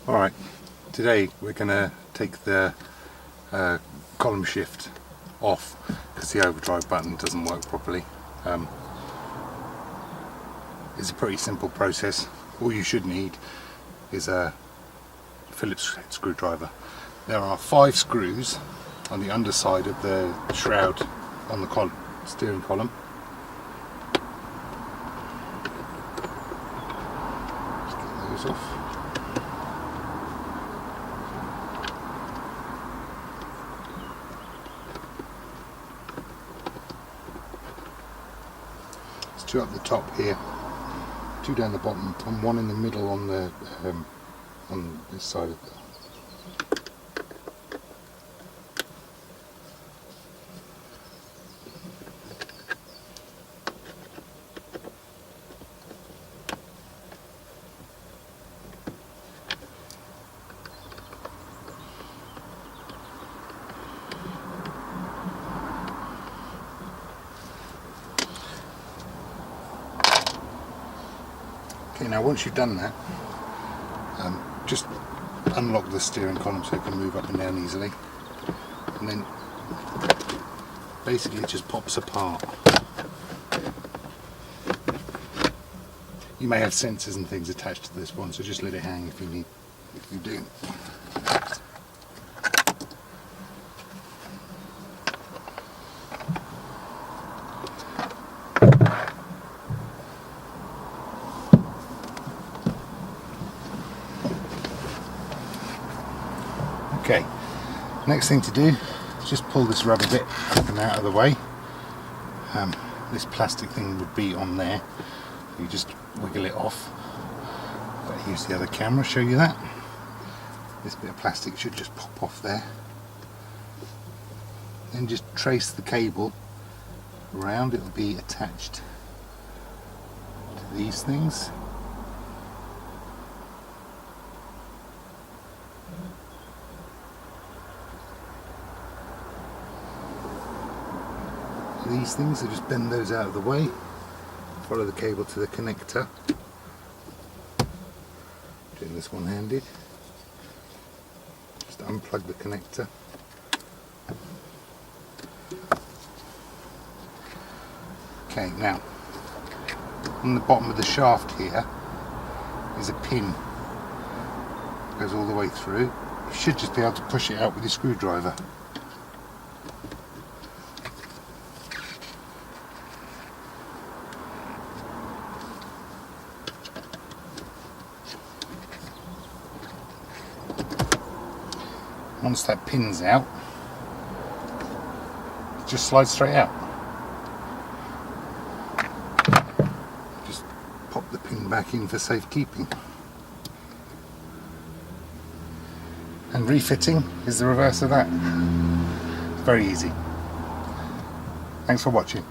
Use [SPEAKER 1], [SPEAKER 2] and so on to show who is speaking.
[SPEAKER 1] Alright, today we're going to take the column shift off because the overdrive button doesn't work properly. It's a pretty simple process. All you should need is a Phillips screwdriver. There are 5 screws on the underside of the shroud on the steering column. Just get those off. There's 2 up the top here, 2 down the bottom, and 1 in the middle on the on this side of the. Okay, now once you've done that, just unlock the steering column so it can move up and down easily, and then basically it just pops apart. You may have sensors and things attached to this one, so just let it hang if you do. Okay, next thing to do is just pull this rubber bit up and out of the way. This plastic thing would be on there. You just wiggle it off. Better use the other camera, show you that. This bit of plastic should just pop off there. Then just trace the cable around. It will be attached to these things. These things, so just bend those out of the way, follow the cable to the connector, doing this one-handed, just unplug the connector, okay. Now on the bottom of the shaft here is a pin, goes all the way through. You should just be able to push it out with your screwdriver. Once that pin's out, it just slides straight out. Just pop the pin back in for safekeeping. And refitting is the reverse of that. It's very easy. Thanks for watching.